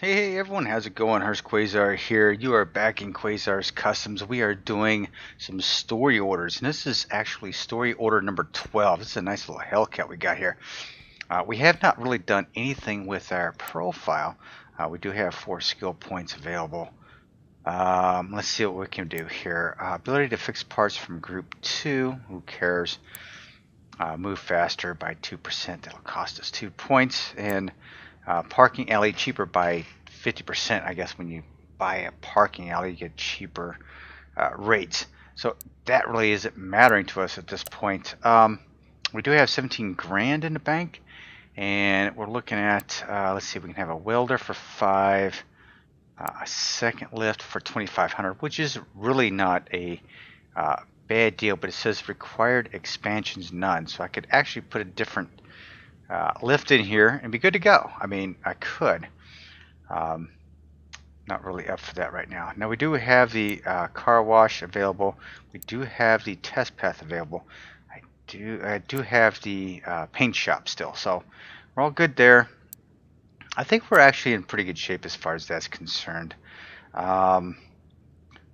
Hey everyone, how's it going? Hurst Quayzar here. You are back in Quayzar's Customs. We are doing some story orders, and this is actually story order number 12. This is a nice little Hellcat we got here. We have not really done anything with our profile. We do have 4 skill points available. Let's see what we can do here. Ability to fix parts from group 2. Who cares? Move faster by 2%. That'll cost us 2 points. And parking alley cheaper by 50%. I guess when you buy a parking alley, you get cheaper rates. So that really isn't mattering to us at this point. We do have 17 grand in the bank, and we're looking at, let's see, we can have a welder for 5, a second lift for 2,500, which is really not a bad deal, but it says required expansions none. So I could actually put a different lift in here and be good to go. I mean, I could. Not really up for that right now. Now we do have the car wash available. We do have the test path available. I do have the paint shop still. So we're all good there. I think we're actually in pretty good shape as far as that's concerned. Really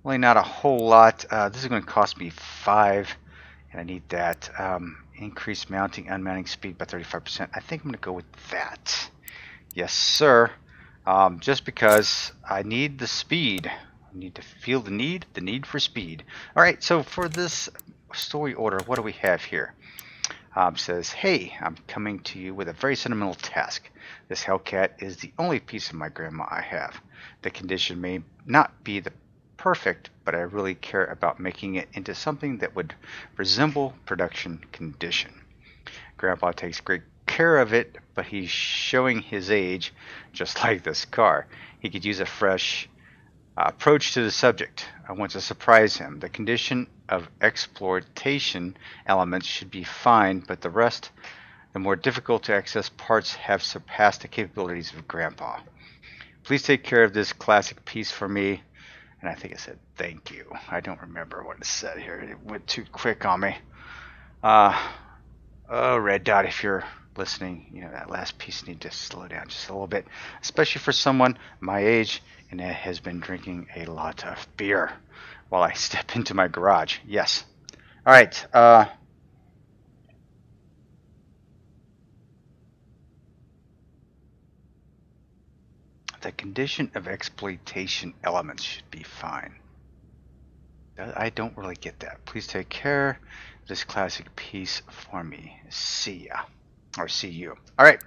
not a whole lot. This is going to cost me 5, and I need that. Increase mounting, unmounting speed by 35%. I think I'm going to go with that. Yes, sir. Just because I need the speed. I need to feel the need for speed. All right, so for this story order, what do we have here? Says, hey, I'm coming to you with a very sentimental task. This Hellcat is the only piece of my grandma I have. The condition may not be the perfect, but I really care about making it into something that would resemble production condition. Grandpa takes great care of it, but he's showing his age, just like this car. He could use a fresh approach to the subject. I want to surprise him. The condition of exploitation elements should be fine, but the rest, the more difficult to access parts, have surpassed the capabilities of Grandpa. Please take care of this classic piece for me. And I think it said thank you. I don't remember what it said here. It went too quick on me. Oh, Red Dot, if you're listening, you know, that last piece needs to slow down just a little bit, especially for someone my age and that has been drinking a lot of beer while I step into my garage. Yes. All right. The condition of exploitation elements should be fine. I don't really get that. Please take care of this classic piece for me. See ya. Or see you. Alright,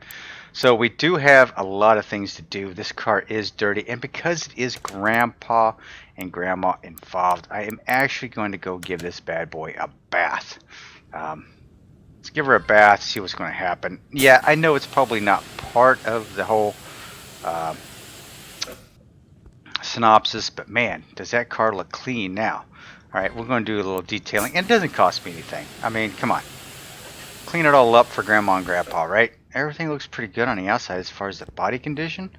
so we do have a lot of things to do. This car is dirty, and because it is Grandpa and Grandma involved, I am actually going to go give this bad boy a bath. Let's give her a bath, see what's going to happen. Yeah, I know it's probably not part of the whole synopsis, but man, does that car look clean now. Alright, we're going to do a little detailing, and it doesn't cost me anything. I mean, come on. Clean it all up for Grandma and Grandpa, right? Everything looks pretty good on the outside as far as the body condition.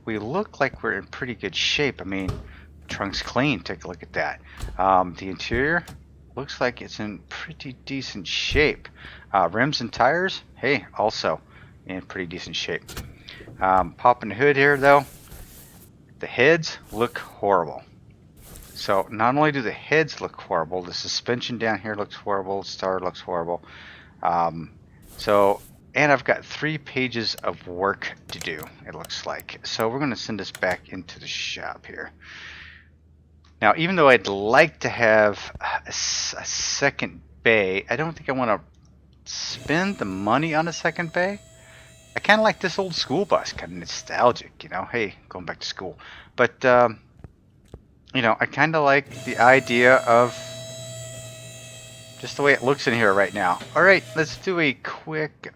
We look like we're in pretty good shape. I mean, trunk's clean. Take a look at that. The interior looks like it's in pretty decent shape. Rims and tires, hey, also in pretty decent shape. Popping the hood here, though. The heads look horrible. So not only do the heads look horrible, the suspension down here looks horrible, the starter looks horrible. And I've got 3 pages of work to do, it looks like. So we're going to send this back into the shop here. Now, even though I'd like to have a second bay, I don't think I want to spend the money on a second bay. I kind of like this old school bus, kind of nostalgic, you know. Hey, going back to school. But, you know, I kind of like the idea of just the way it looks in here right now. Alright, let's do a quick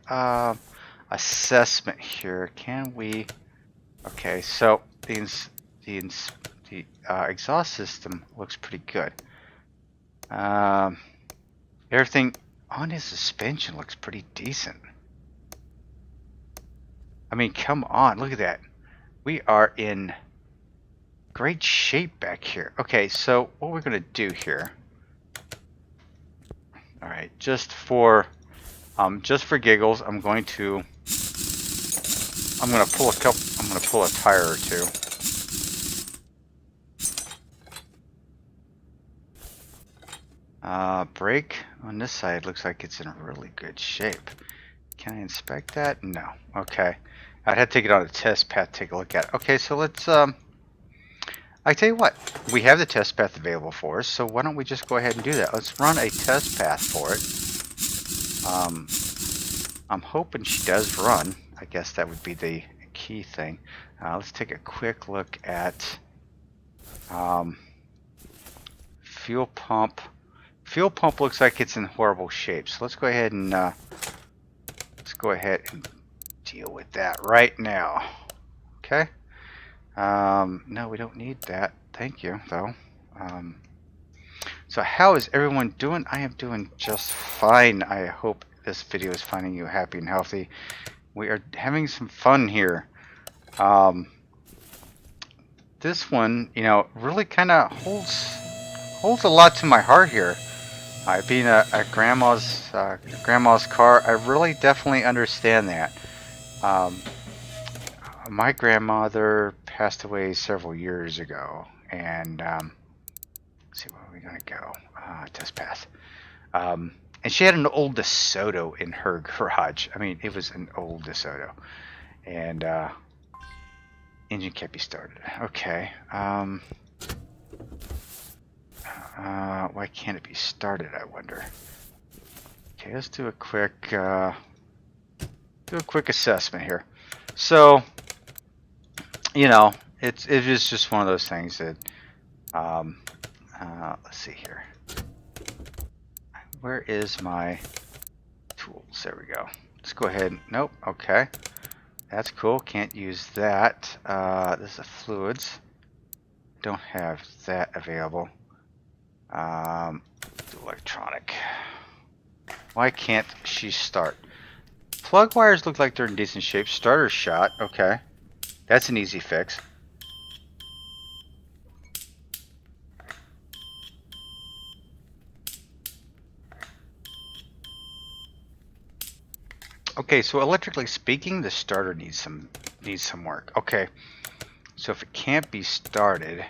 assessment here. Can we... Okay, so the exhaust system looks pretty good. Everything on his suspension looks pretty decent. I mean, come on, look at that. We are in great shape back here. Okay, so what we're going to do here... All right, just for giggles, I'm going to pull a couple. I'm going to pull a tire or two. Brake on this side looks like it's in really good shape. Can I inspect that? No. Okay. I'd have to take it on a test path, take a look at it. Okay, so let's, I tell you what, we have the test path available for us, so why don't we just go ahead and do that? Let's run a test path for it. I'm hoping she does run. I guess that would be the key thing. Let's take a quick look at fuel pump. Fuel pump looks like it's in horrible shape, so let's go ahead and deal with that right now. Okay. No, we don't need that. Thank you, though. So how is everyone doing? I am doing just fine. I hope this video is finding you happy and healthy. We are having some fun here. This one, you know, really kind of holds a lot to my heart here. Being a grandma's car, I really definitely understand that. My grandmother passed away several years ago, and let's see, where are we gonna go? Test path. And she had an old DeSoto in her garage. I mean, it was an old DeSoto, and engine can't be started. Okay. Why can't it be started, I wonder? Okay, let's do a quick assessment here. So, you know, it is just one of those things that let's see here. Where is my tools? There we go. Let's go ahead. Nope. Okay, that's cool. Can't use that. This is the fluids. Don't have that available. Do electronic. Why can't she start? Plug wires look like they're in decent shape. Starter shot. Okay, that's an easy fix. Okay, so electrically speaking, the starter needs some work. Okay, so if it can't be started,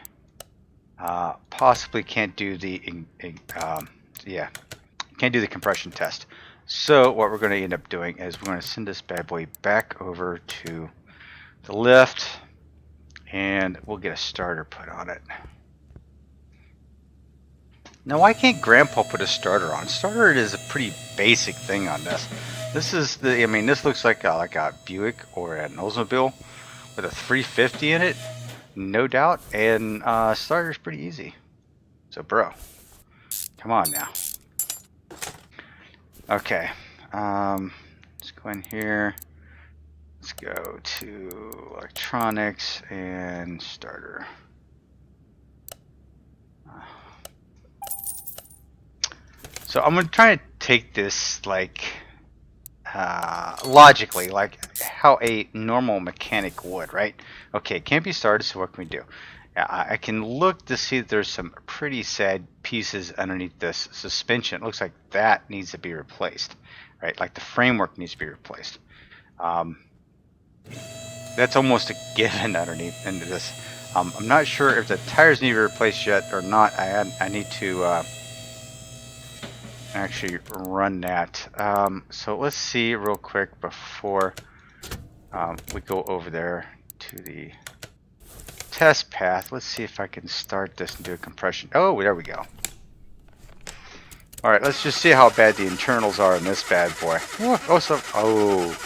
possibly can't do the can't do the compression test. So what we're going to end up doing is we're going to send this bad boy back over to the lift, and we'll get a starter put on it. Now, why can't Grandpa put a starter on? Starter is a pretty basic thing on this. This is the, I mean, this looks like a Buick or an Oldsmobile with a 350 in it, no doubt. And starter's pretty easy. So, bro, come on now. Okay, let's go in here. Let's go to electronics and starter. So I'm gonna try to take this like logically, like how a normal mechanic would, right? Okay, it can't be started, so what can we do? I can look to see that there's some pretty sad pieces underneath this suspension. It looks like that needs to be replaced, right? Like the framework needs to be replaced. That's almost a given underneath into this. I'm not sure if the tires need to be replaced yet or not. I need to actually run that. So let's see real quick before we go over there to the test path. Let's see if I can start this and do a compression. Oh, there we go. All right, let's just see how bad the internals are in this bad boy. Oh,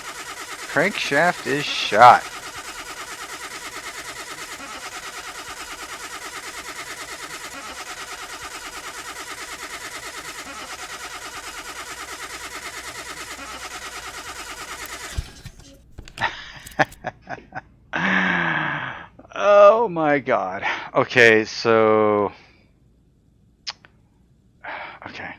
crankshaft is shot. Oh my God. Okay, so okay.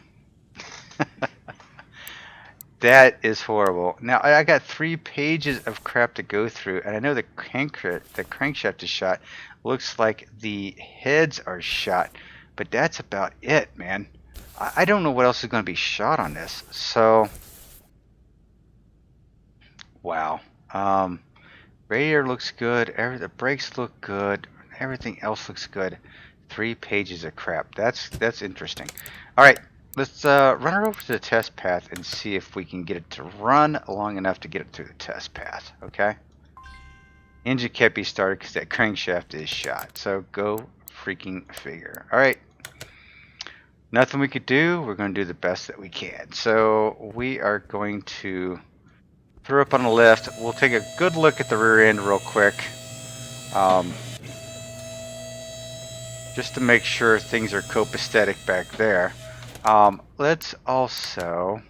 That is horrible. Now I got 3 pages of crap to go through, and I know the crankshaft is shot. Looks like the heads are shot, but that's about it, man. I don't know what else is going to be shot on this. So, wow. Radiator looks good. The brakes look good. Everything else looks good. 3 pages of crap. That's interesting. All right, let's run it over to the test path and see if we can get it to run long enough to get it through the test path. Okay. Engine can't be started because that crankshaft is shot. So go freaking figure. All right. Nothing we could do. We're going to do the best that we can. So we are going to throw up on the left. We'll take a good look at the rear end real quick. Just to make sure things are copacetic back there. Let's also,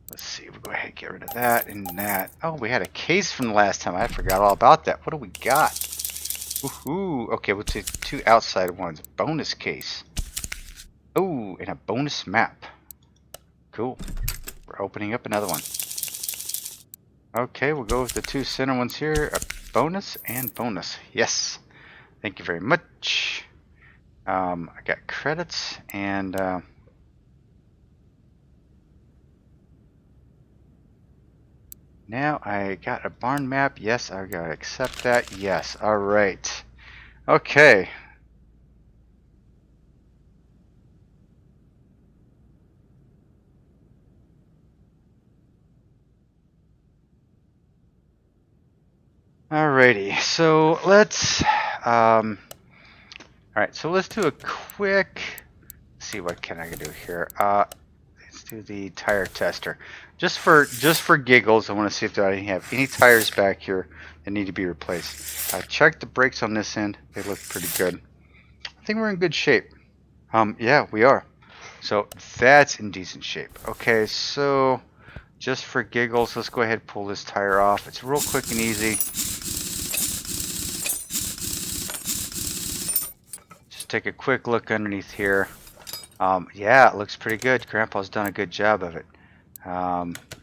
let's see, we'll go ahead and get rid of that and that. Oh, we had a case from the last time. I forgot all about that. What do we got? Woohoo! Okay, we'll take 2 outside ones. Bonus case. Oh, and a bonus map. Cool. We're opening up another one. Okay, we'll go with the 2 center ones here. A bonus and bonus. Yes. Thank you very much. I got credits and now I got a barn map. Yes, I gotta accept that. Yes. All right. Okay. Alrighty. So let's alright, so let's do a quick, let's see what can I do here. Let's do the tire tester. Just for giggles, I want to see if I have any tires back here that need to be replaced. I checked the brakes on this end. They look pretty good. I think we're in good shape. Yeah, we are. So that's in decent shape. Okay, so just for giggles, let's go ahead and pull this tire off. It's real quick and easy. Take a quick look underneath here. Yeah, it looks pretty good. Grandpa's done a good job of it.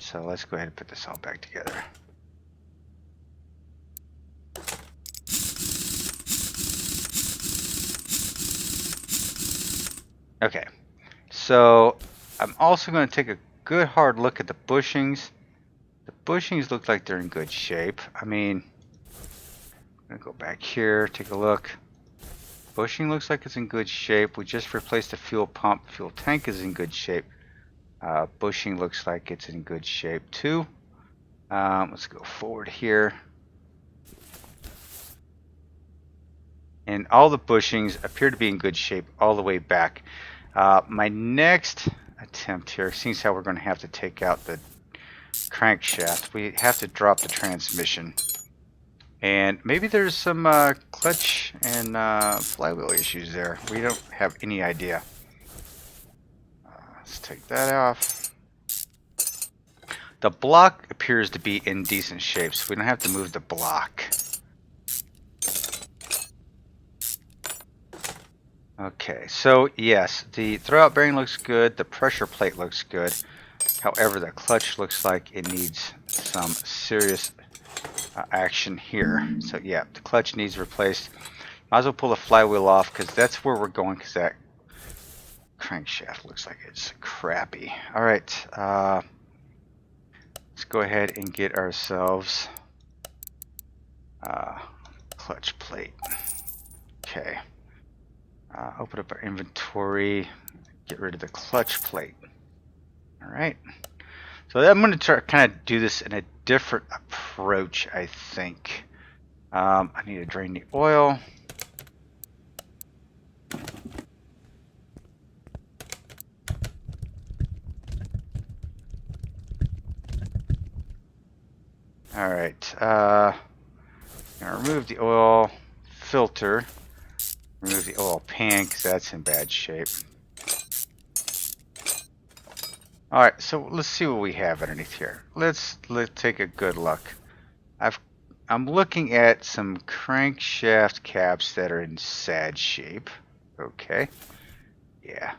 So let's go ahead and put this all back together. Okay, so I'm also going to take a good hard look at the bushings. The bushings look like they're in good shape. I mean, I'm going to go back here, take a look. Bushing looks like it's in good shape. We just replaced the fuel pump. Fuel tank is in good shape. Bushing looks like it's in good shape too. Let's go forward here. And all the bushings appear to be in good shape all the way back. My next attempt here, seeing how we're going to have to take out the crankshaft, we have to drop the transmission. And maybe there's some clutch and flywheel issues there. We don't have any idea. Let's take that off. The block appears to be in decent shape, so we don't have to move the block. Okay, so yes, the throwout bearing looks good. The pressure plate looks good. However, the clutch looks like it needs some serious action here. So yeah, the clutch needs replaced. Might as well pull the flywheel off because that's where we're going, because that crankshaft looks like it's crappy. All right, let's go ahead and get ourselves clutch plate. Okay, open up our inventory, get rid of the clutch plate. All right, so I'm going to try kind of do this in a different approach, I think. I need to drain the oil. All right, now remove the oil filter, remove the oil pan because that's in bad shape. All right, so let's see what we have underneath here. Let's take a good look. I'm looking at some crankshaft caps that are in sad shape. Okay, yeah,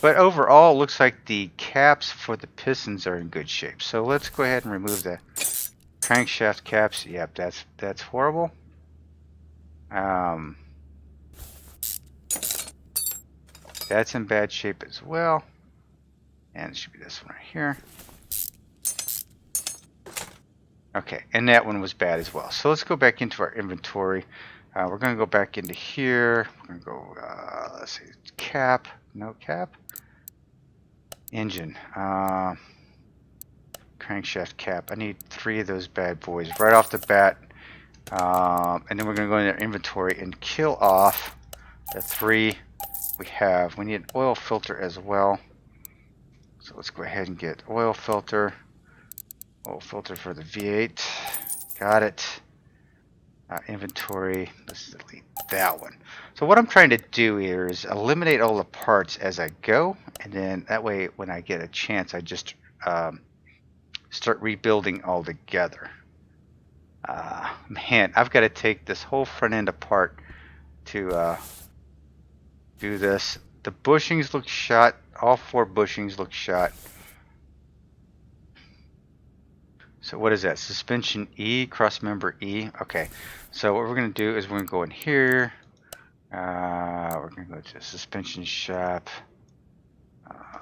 but overall, it looks like the caps for the pistons are in good shape. So let's go ahead and remove the crankshaft caps. Yep, that's horrible. That's in bad shape as well. And it should be this one right here. Okay, and that one was bad as well. So let's go back into our inventory. We're going to go back into here. We're going to go, let's see, cap, no cap. Engine, crankshaft cap. I need 3 of those bad boys right off the bat. And then we're going to go into our inventory and kill off the 3 we have. We need an oil filter as well. So let's go ahead and get oil filter. Oil filter for the V8. Got it. Inventory. Let's delete that one. So what I'm trying to do here is eliminate all the parts as I go, and then that way when I get a chance I just start rebuilding all together. Man, I've got to take this whole front end apart to do this. The bushings look shot. All 4 bushings look shot. So what is that? Suspension E, cross member E. Okay. So what we're going to do is we're going to go in here. We're going to go to suspension shop.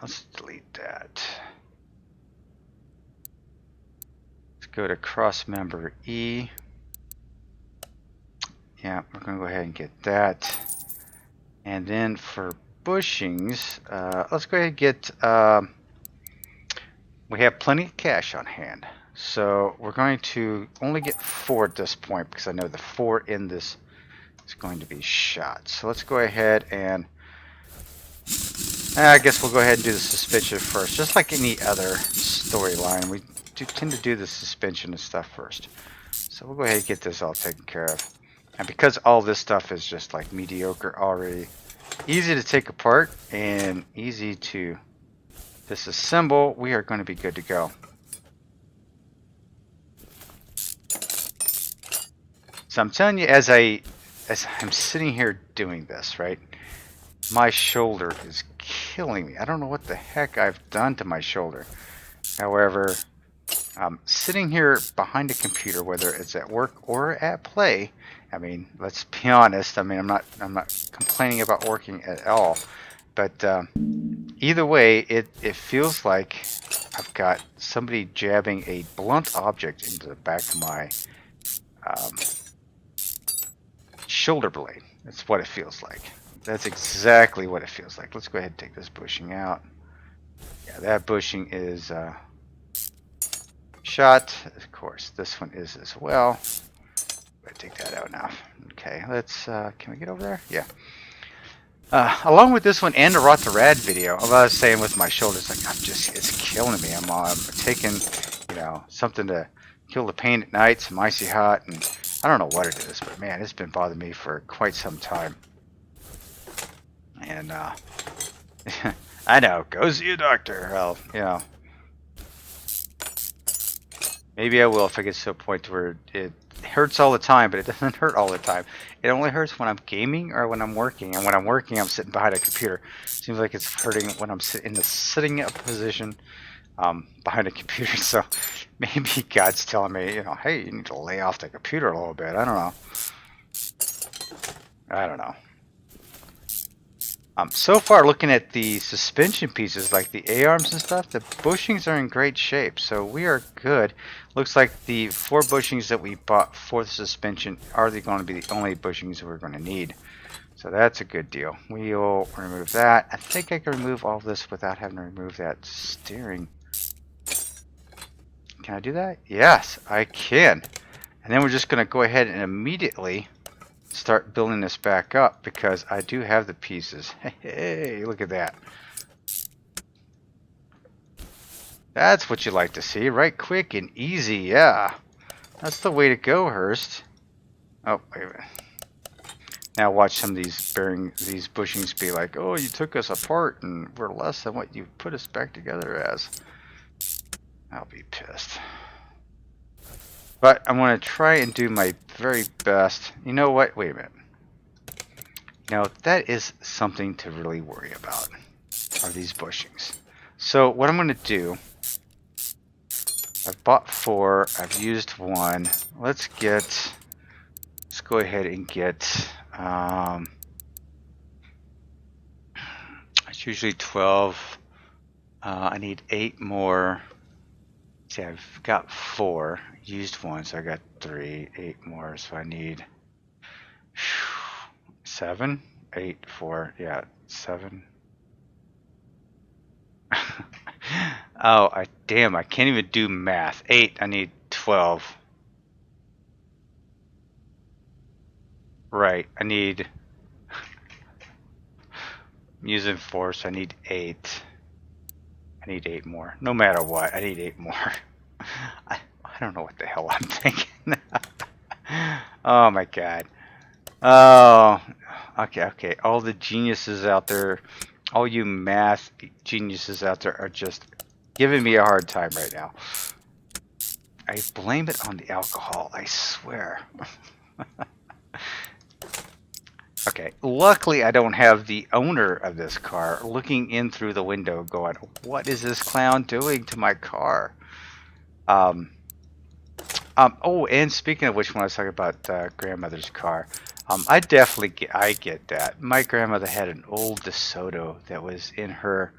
Let's delete that. Let's go to cross member E. Yeah, we're going to go ahead and get that. And then for bushings, let's go ahead and get, we have plenty of cash on hand. So we're going to only get 4 at this point because I know the 4 in this is going to be shot. So let's go ahead and I guess we'll go ahead and do the suspension first. Just like any other storyline, we tend to do the suspension and stuff first. So we'll go ahead and get this all taken care of. And because all this stuff is just like mediocre already, easy to take apart and easy to disassemble, we are going to be good to go. So I'm telling you, as I'm sitting here doing this, right, my shoulder is killing me. I don't know what the heck I've done to my shoulder. However, sitting here behind a computer, whether it's at work or at play, I mean, let's be honest. I mean, I'm not complaining about working at all, but either way, it feels like I've got somebody jabbing a blunt object into the back of my shoulder blade. That's what it feels like. That's exactly what it feels like. Let's go ahead and take this bushing out. Yeah, that bushing is shot. Of course, this one is as well. I'll take that out now. Okay, let's, can we get over there? Yeah. Along with this one and the Rot the Rad video, I was saying with my shoulders, like, it's killing me. I'm taking, you know, something to kill the pain at night, some icy hot, and I don't know what it is, but man, it's been bothering me for quite some time. And, I know, go see a doctor. Well, you know, maybe I will if I get to a point where it hurts all the time, but it doesn't hurt all the time. It only hurts when I'm gaming or when I'm working. And when I'm working, I'm sitting behind a computer. Seems like it's hurting when I'm in the sitting up position behind a computer. So maybe God's telling me, you know, hey, you need to lay off the computer a little bit. I don't know. I don't know. So far, looking at the suspension pieces, like the A-arms and stuff, the bushings are in great shape, so we are good. Looks like the 4 bushings that we bought for the suspension are going to be the only bushings we're going to need. So that's a good deal. We'll remove that. I think I can remove all this without having to remove that steering. Can I do that? Yes, I can. And then we're just going to go ahead and immediately start building this back up because I do have the pieces. Hey, look at that. That's what you like to see, right? Quick and easy, yeah. That's the way to go, Hurst. Oh, wait a minute. Now watch some of these bushings be like, oh, you took us apart and we're less than what you put us back together as. I'll be pissed. But I'm going to try and do my very best. You know what? Wait a minute. Now, that is something to really worry about, are these bushings. So what I'm going to do, I've bought 4. I've used 1. Let's go ahead and get, it's usually 12. I need 8 more. See, I've got 4. Used one, so I got 3. 8 more, so I need 7, 8, 4. Yeah, 7. Oh, damn! I can't even do math. 8. I need 12. Right. I need. I'm using 4, so I need 8. I need 8 more. No matter what, I need 8 more. I don't know what the hell I'm thinking. Oh my god. Oh, okay. All the geniuses out there, all you math geniuses out there are just giving me a hard time right now. I blame it on the alcohol, I swear. Okay, luckily I don't have the owner of this car looking in through the window going, what is this clown doing to my car? Oh, and speaking of which, when I was talking about grandmother's car, I definitely get that. My grandmother had an old DeSoto that was in her.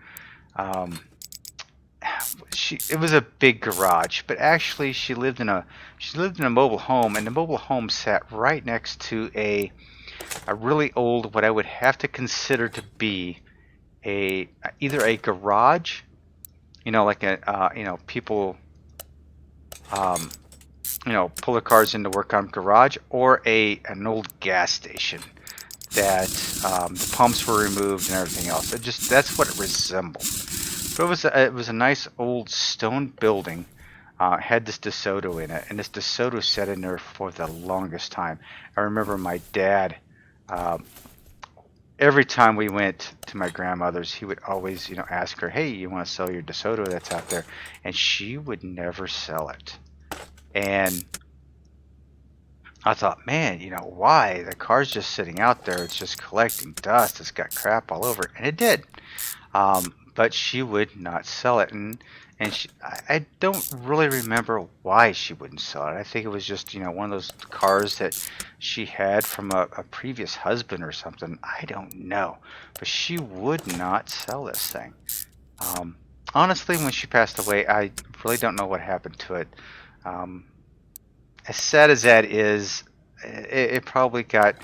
It was a big garage, but actually she lived in a mobile home, and the mobile home sat right next to a really old, what I would have to consider to be either a garage, like people pull their cars into work on garage, or an old gas station that the pumps were removed and everything else. That's what it resembled. But it was a nice old stone building. Had this DeSoto in it, and this DeSoto sat in there for the longest time. I remember my dad. Every time we went to my grandmother's, he would always, ask her, "Hey, you want to sell your DeSoto that's out there?" And she would never sell it. And I thought, man, why? The car's just sitting out there. It's just collecting dust. It's got crap all over it. And it did. But she would not sell it. And I don't really remember why she wouldn't sell it. I think it was just, one of those cars that she had from a previous husband or something. I don't know. But she would not sell this thing. Honestly, when she passed away, I really don't know what happened to it. As sad as that is, it probably got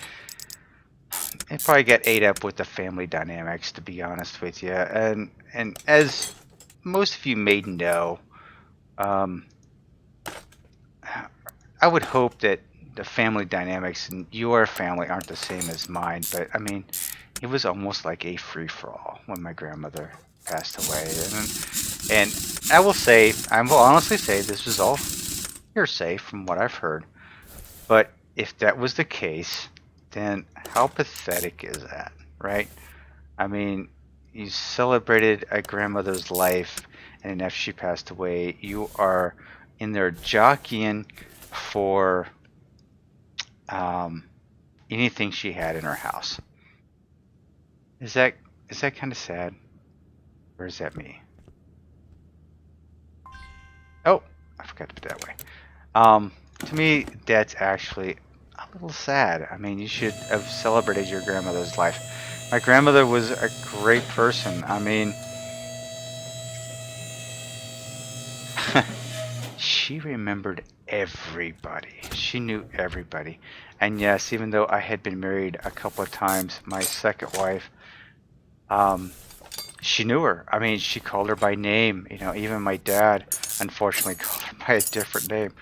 ate up with the family dynamics, to be honest with you. And as most of you may know, I would hope that the family dynamics in your family aren't the same as mine. But I mean, it was almost like a free-for-all when my grandmother passed away. And I will honestly say this was all hearsay from what I've heard. But if that was the case, then how pathetic is that, right? I mean, you celebrated a grandmother's life, and after she passed away, you are in there jockeying for anything she had in her house. Is that kind of sad? Or is that me? Oh, I forgot to put it that way. To me, that's actually a little sad. I mean, you should have celebrated your grandmother's life. My grandmother was a great person. I mean, she remembered everybody. She knew everybody. And yes, even though I had been married a couple of times, my second wife, she knew her. I mean, she called her by name. Even my dad, unfortunately, called her by a different name.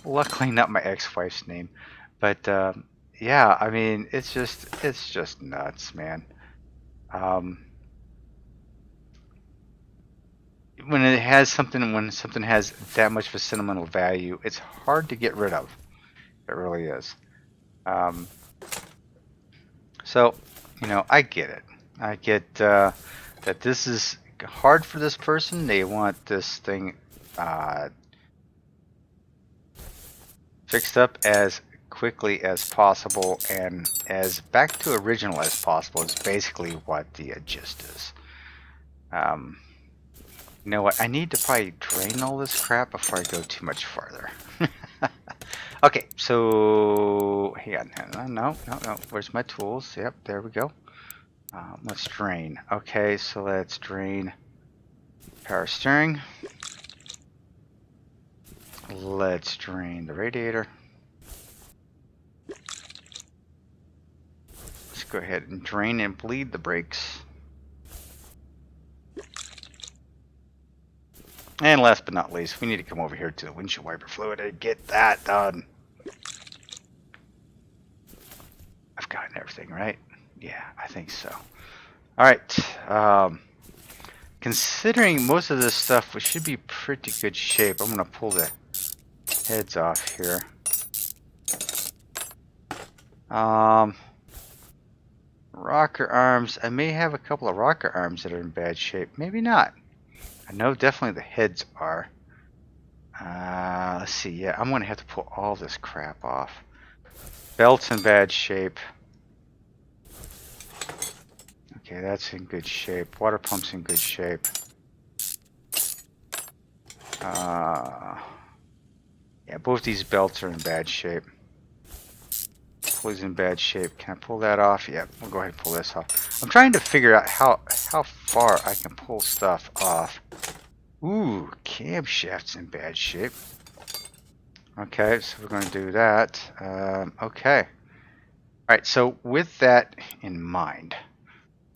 Luckily, not my ex-wife's name. But yeah, I mean, it's just nuts, man. When something has that much of a sentimental value, it's hard to get rid of. It really is. So, I get it. I get that this is hard for this person. They want this thing fixed up as quickly as possible and as back to original as possible is basically what the gist is. You know what? I need to probably drain all this crap before I go too much farther. Okay, so hang on. No. Where's my tools? Yep, there we go. Let's drain. Okay, so let's drain power steering. Let's drain the radiator. Let's go ahead and drain and bleed the brakes. And last but not least, we need to come over here to the windshield wiper fluid and get that done. I've gotten everything right. Yeah, I think so. All right. Considering most of this stuff, we should be pretty good shape. I'm gonna pull the heads off here. Rocker arms. I may have a couple of rocker arms that are in bad shape. Maybe not. I know definitely the heads are. Let's see. Yeah, I'm gonna have to pull all this crap off. Belt's in bad shape. Okay, that's in good shape. Water pump's in good shape. Yeah, both these belts are in bad shape. Pulley's in bad shape. Can I pull that off? Yeah, we'll go ahead and pull this off. I'm trying to figure out how far I can pull stuff off. Ooh, camshaft's in bad shape. Okay, so we're going to do that. Okay. All right, so with that in mind,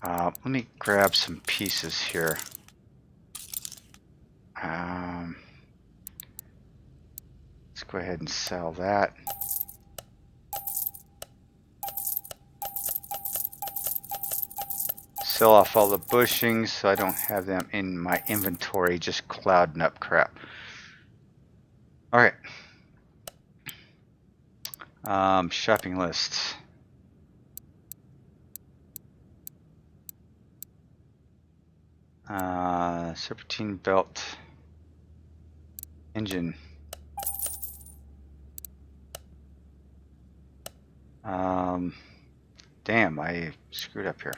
let me grab some pieces here. Let's go ahead and sell that. Sell off all the bushings so I don't have them in my inventory just clouding up crap. All right. Shopping lists. Serpentine belt. Engine. Damn, I screwed up here.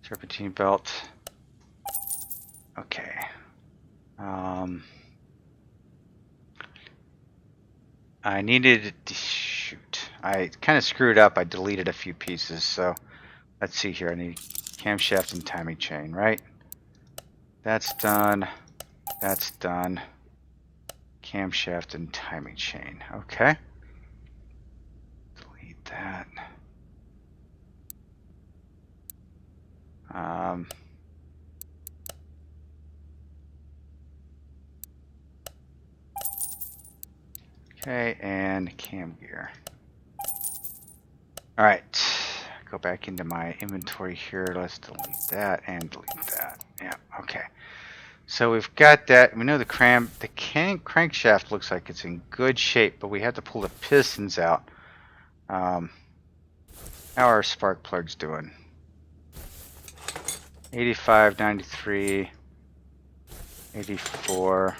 Serpentine belt. Okay. I needed to shoot. I kind of screwed up. I deleted a few pieces. So let's see here. I need camshaft and timing chain, right? That's done. That's done. Camshaft and timing chain. Okay. Delete that. Okay, and cam gear. All right, go back into my inventory here. Let's delete that and delete that. Yeah, okay. So we've got that. We know the crankshaft looks like it's in good shape, but we have to pull the pistons out. How are our spark plugs doing? 85, 93, 84.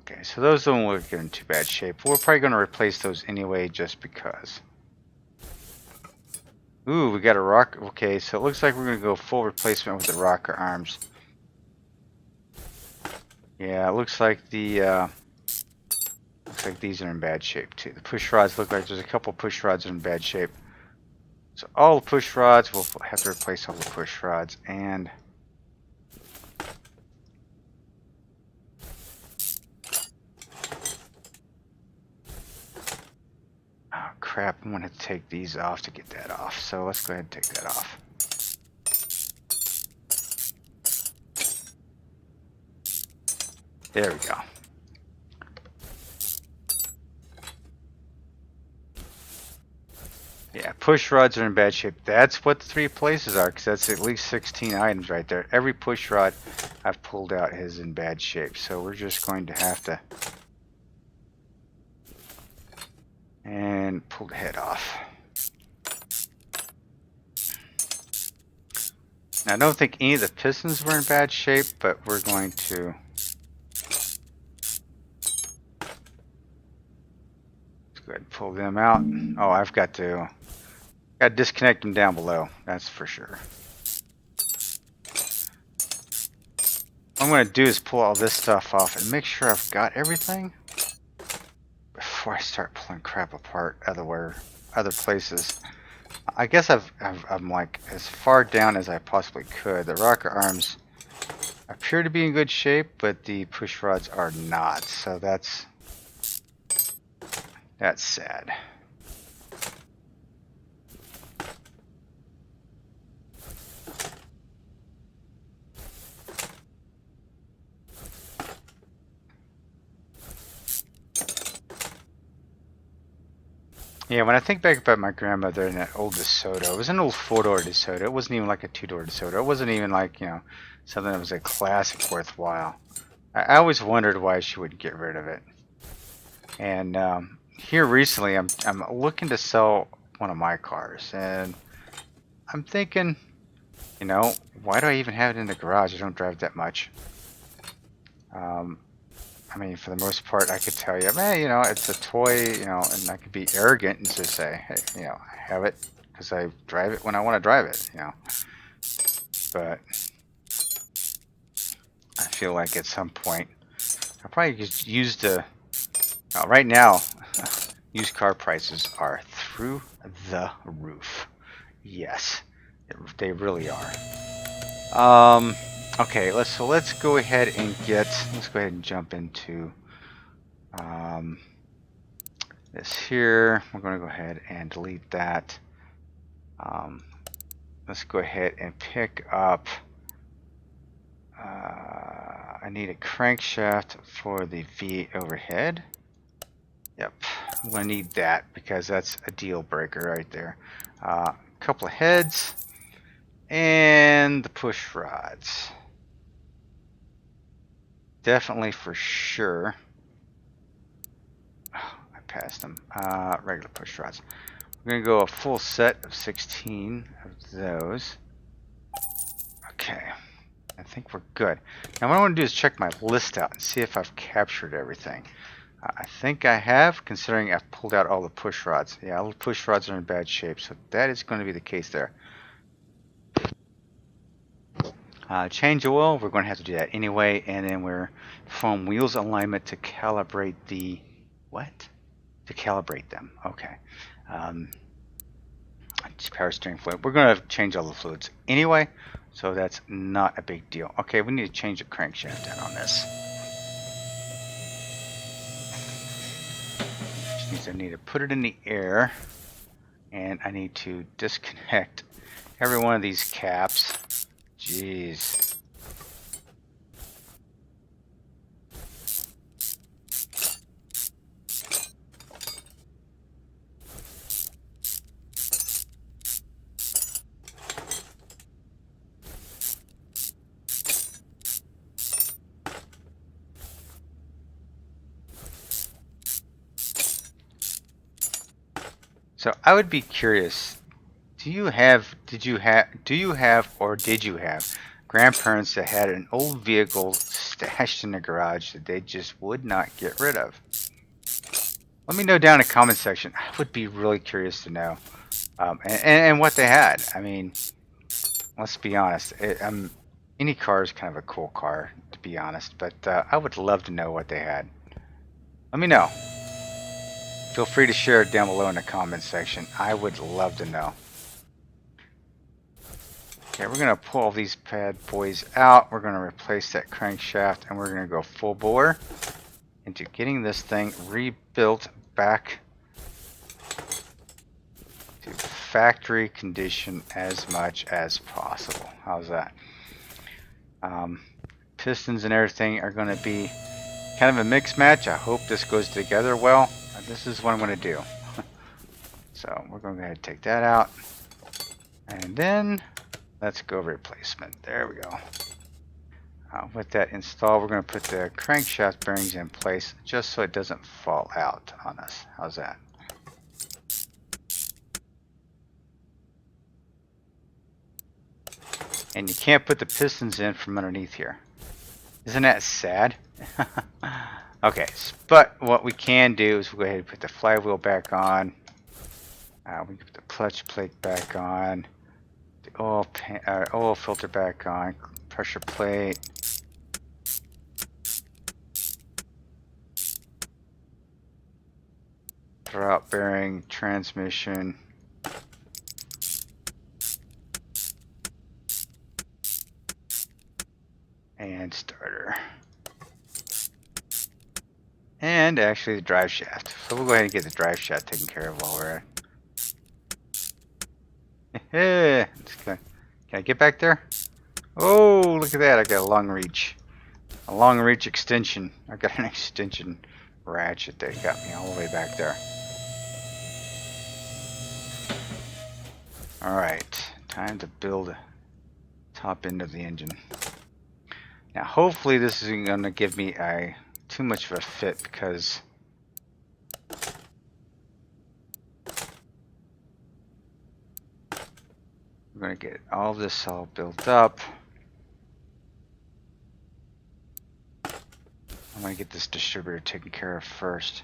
Okay, so those don't look in too bad shape. We're probably going to replace those anyway just because. Ooh, we got a rock. Okay, so it looks like we're going to go full replacement with the rocker arms. Yeah, it looks like these are in bad shape too. The push rods look like there's a couple push rods in bad shape. So all the push rods, we'll have to replace all the push rods and oh crap, I'm gonna have to take these off to get that off. So let's go ahead and take that off. There we go. Yeah, push rods are in bad shape. That's what the 3 places are, because that's at least 16 items right there. Every push rod I've pulled out is in bad shape. So we're just going to have to and pull the head off. Now, I don't think any of the pistons were in bad shape, but we're going to go ahead and pull them out. Oh, I've got to disconnect them down below. That's for sure. What I'm going to do is pull all this stuff off and make sure I've got everything before I start pulling crap apart other places. I guess I'm like as far down as I possibly could. The rocker arms appear to be in good shape, but the push rods are not. So that's That's sad. Yeah, when I think back about my grandmother and that old DeSoto, it was an old 4-door DeSoto. It wasn't even like a 2-door DeSoto. It wasn't even like, you know, something that was a classic worthwhile. I always wondered why she would get rid of it. And here recently, I'm looking to sell one of my cars, and I'm thinking, you know, why do I even have it in the garage? I don't drive that much. I mean, for the most part, I could tell you, man, you know, it's a toy, you know, and I could be arrogant and just say, hey, you know, I have it because I drive it when I want to drive it, you know. But I feel like at some point, I'll probably just use the, right now, used car prices are through the roof. Yes, they really are. Okay, let's go ahead and let's go ahead and jump into this here. We're going to go ahead and delete that. Let's go ahead and pick up. I need a crankshaft for the V8 overhead. Yep, I'm going to need that because that's a deal breaker right there. A couple of heads and the push rods. Definitely for sure. Oh, I passed them. Regular push rods. We're going to go a full set of 16 of those. Okay. I think we're good. Now what I want to do is check my list out and see if I've captured everything. I think I have, considering I've pulled out all the push rods. Yeah, all the push rods are in bad shape, so that is going to be the case there. Change oil, we're going to have to do that anyway, and then we're from wheels alignment to calibrate the what? To calibrate them. Okay. Power steering fluid. We're going to change all the fluids anyway, so that's not a big deal. Okay, we need to change the crankshaft down on this. Which means I need to put it in the air, and I need to disconnect every one of these caps. Jeez. So I would be curious, did you have grandparents that had an old vehicle stashed in the garage that they just would not get rid of? Let me know down in the comment section. I would be really curious to know. And what they had. I mean, let's be honest. Any car is kind of a cool car, to be honest. But I would love to know what they had. Let me know. Feel free to share it down below in the comments section. I would love to know. Okay, we're going to pull all these bad boys out. We're going to replace that crankshaft, and we're going to go full bore into getting this thing rebuilt back to factory condition as much as possible. How's that? Pistons and everything are going to be kind of a mixed match. I hope this goes together well. This is what I'm going to do. So we're going to go ahead and take that out. And then let's go replacement. There we go. With that installed, we're going to put the crankshaft bearings in place just so it doesn't fall out on us. How's that? And you can't put the pistons in from underneath here. Isn't that sad? Okay, but what we can do is we'll go ahead and put the flywheel back on. We can put the clutch plate back on. The oil filter back on. Pressure plate. Throwout bearing, transmission. And starter. and actually the drive shaft. So we'll go ahead and get the drive shaft taken care of while we're at it. Can I get back there? Oh, look at that. I got a long reach. A long reach extension. I got an extension ratchet that got me all the way back there. Alright, time to build the top end of the engine. Now hopefully this isn't going to give me too much of a fit, because we're going to get all this all built up. I'm going to get this distributor taken care of first.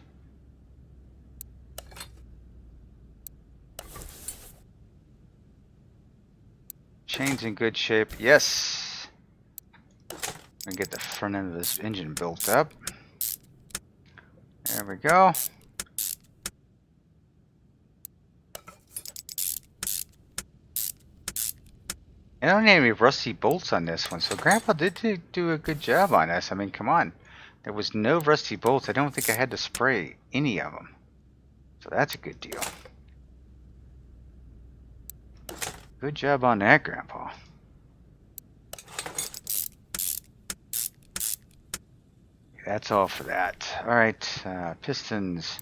Chain's in good shape. Yes! I'm going to get the front end of this engine built up. There we go. I don't have any rusty bolts on this one, so Grandpa did do a good job on this. I mean, come on. There was no rusty bolts. I don't think I had to spray any of them. So that's a good deal. Good job on that, Grandpa. That's all for that. Alright, pistons.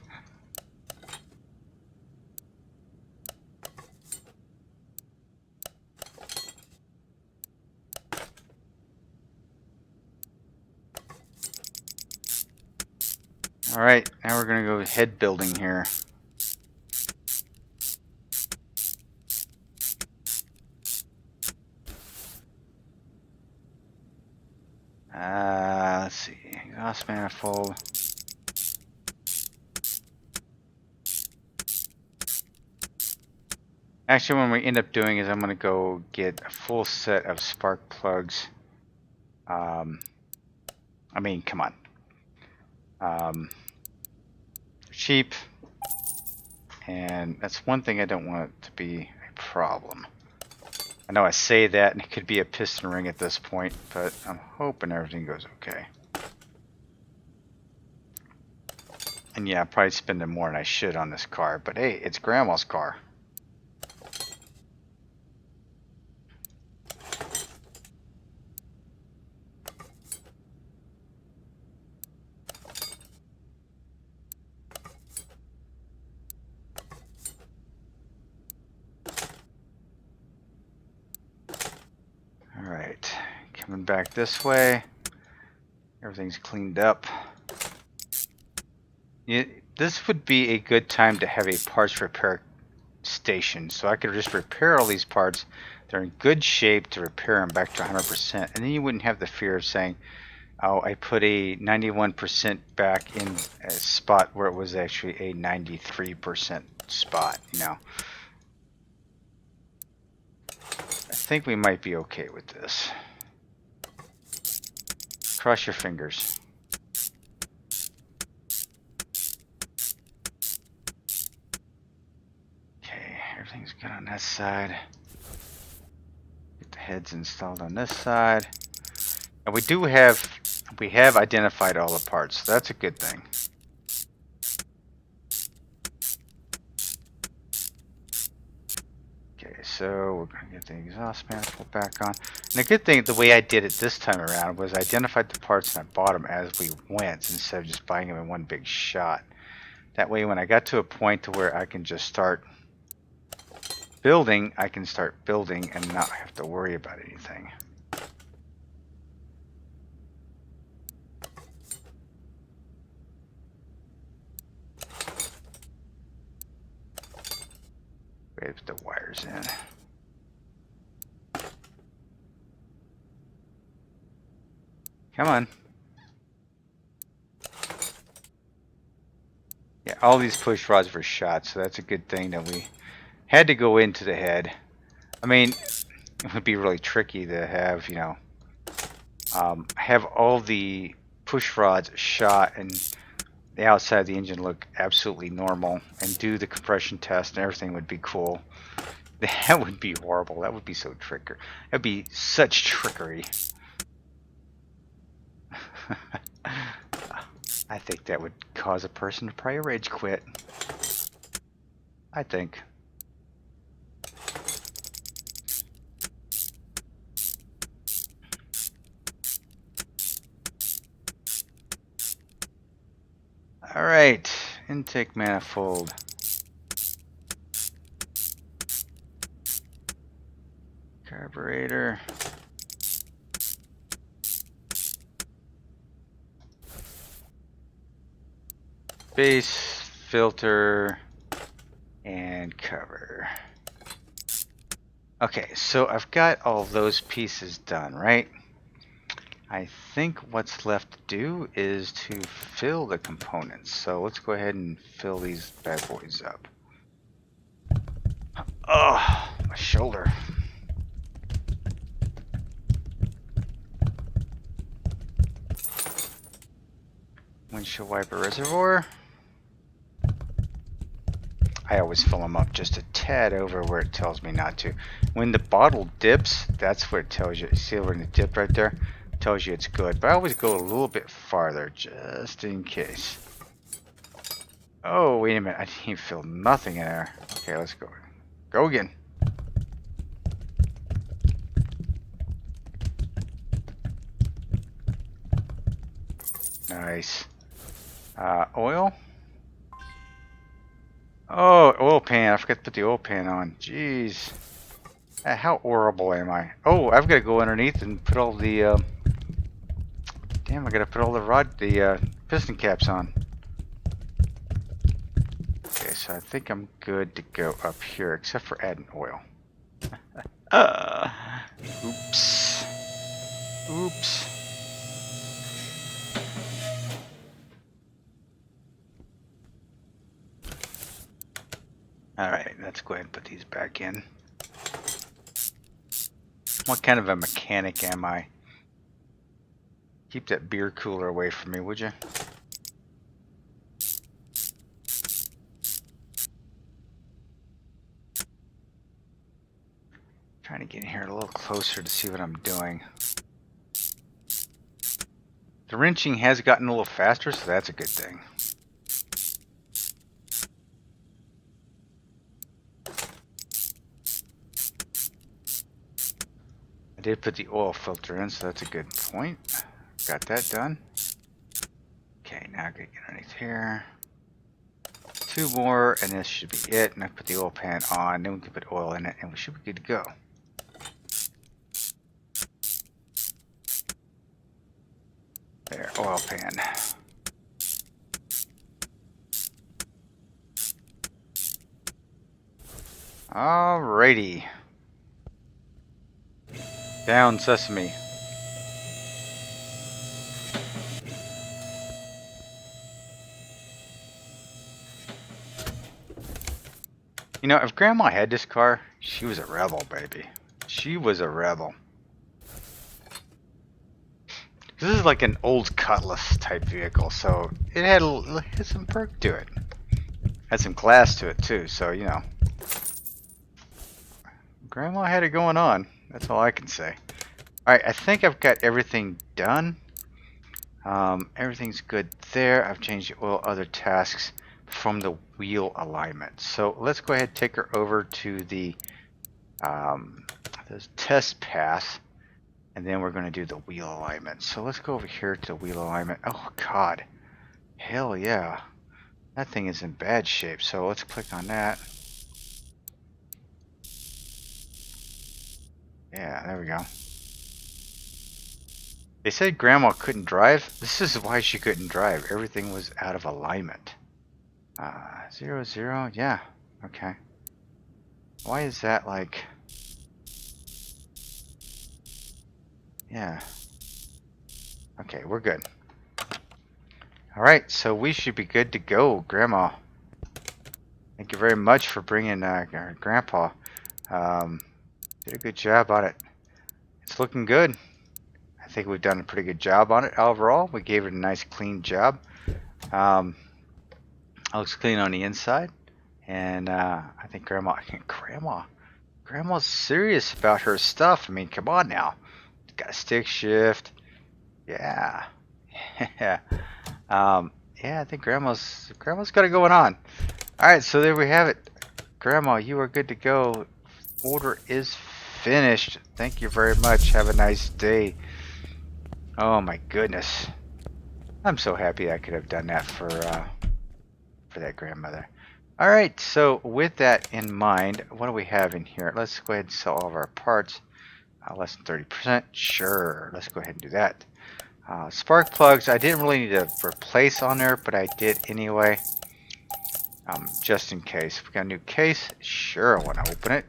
Alright, now we're going to go head building here. Let's see, exhaust manifold. Actually, what we end up doing is I'm going to go get a full set of spark plugs. I mean, come on. Cheap. And that's one thing I don't want it to be a problem. I know I say that and it could be a piston ring at this point, but I'm hoping everything goes okay. And yeah, I'm probably spending more than I should on this car, but hey, it's Grandma's car. Alright, coming back this way. Everything's cleaned up. This would be a good time to have a parts repair station, so I could just repair all these parts. They're in good shape to repair them back to 100%, and then you wouldn't have the fear of saying, oh, I put a 91% back in a spot where it was actually a 93% spot, you know. I think we might be okay with this. Cross your fingers. Okay, everything's good on that side. Get the heads installed on this side. And we have identified all the parts, so that's a good thing. Okay, so we're going to get the exhaust manifold back on. And the good thing, the way I did it this time around, was I identified the parts and I bought them as we went instead of just buying them in one big shot. That way, when I got to a point to where I can just start building, I can start building and not have to worry about anything. Wait, put the wires in. Come on. Yeah, all these push rods were shot, so that's a good thing that we had to go into the head. I mean, it would be really tricky to have, you know, have all the push rods shot and the outside of the engine look absolutely normal and do the compression test and everything would be cool. That would be horrible. That would be so trickery. That would be such trickery. I think that would cause a person to probably rage quit. I think. Alright, intake manifold. Carburetor. Base, filter, and cover. Okay, so I've got all those pieces done, right? I think what's left to do is to fill the components. So let's go ahead and fill these bad boys up. Oh, my shoulder. Windshield wiper reservoir. I always fill them up just a tad over where it tells me not to. When the bottle dips, that's where it tells you. See where the dip right there? It tells you it's good. But I always go a little bit farther just in case. Oh, wait a minute. I didn't feel nothing in there. Okay, let's go. Go again. Nice. Oil? Oh, oil pan. I forgot to put the oil pan on. Jeez. How horrible am I? Oh, I've got to go underneath and put all the... Damn, I got to put all the piston caps on. Okay, so I think I'm good to go up here, except for adding oil. Oops. Oops. Alright, let's go ahead and put these back in. What kind of a mechanic am I? Keep that beer cooler away from me, would you? Trying to get in here a little closer to see what I'm doing. The wrenching has gotten a little faster, so that's a good thing. I did put the oil filter in, so that's a good point. Got that done. Okay, now I gotta get underneath here. 2 more, and this should be it. And I put the oil pan on, then we can put oil in it, and we should be good to go. There, oil pan. Alrighty. Down sesame. You know, if Grandma had this car, she was a rebel, baby. She was a rebel. This is like an old Cutlass type vehicle, so it had some perk to it. Had some class to it too, so you know. Grandma had it going on. That's all I can say. Alright, I think I've got everything done. Everything's good there. I've changed the oil, other tasks from the wheel alignment. So let's go ahead and take her over to the test path, and then we're going to do the wheel alignment. So let's go over here to the wheel alignment. Oh God, hell yeah, that thing is in bad shape. So let's click on that. Yeah, there we go. They said Grandma couldn't drive. This is why she couldn't drive. Everything was out of alignment. 0, 0, yeah, okay. Why is that like... Yeah. Okay, we're good. Alright, so we should be good to go, Grandma. Thank you very much for bringing Grandpa. Did a good job on it. It's looking good. I think we've done a pretty good job on it overall. We gave it a nice clean job. It looks clean on the inside. And I think Grandma's serious about her stuff. I mean, come on now. Got a stick shift. Yeah. Yeah, I think Grandma's got it going on. All right, so there we have it. Grandma, you are good to go. Order is finished. Thank you very much. Have a nice day. Oh my goodness. I'm so happy I could have done that for that grandmother. All right, so with that in mind, what do we have in here? Let's go ahead and sell all of our parts. Less than 30%. Sure, let's go ahead and do that. Spark plugs, I didn't really need to replace on there, but I did anyway. Just in case. We got a new case. Sure, I want to open it.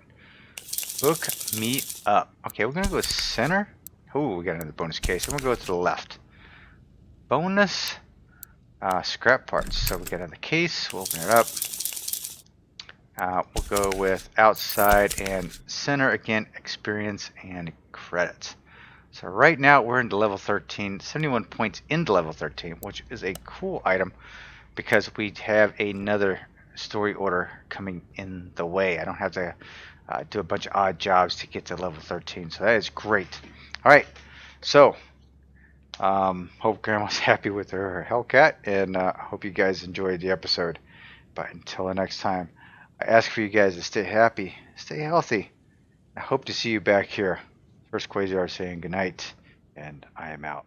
Hook me up. Okay, we're going to go center. Oh, we got another bonus case. I'm going to go to the left. Bonus scrap parts. So we got another case. We'll open it up. We'll go with outside and center again, experience and credits. So right now we're into level 13, 71 points into level 13, which is a cool item because we have another story order coming in the way. I don't have to do a bunch of odd jobs to get to level 13, so that is great. All right, so hope Grandma's happy with her Hellcat, and hope you guys enjoyed the episode. But until the next time, I ask for you guys to stay happy, stay healthy. I hope to see you back here. First Quayzar saying goodnight, and I am out.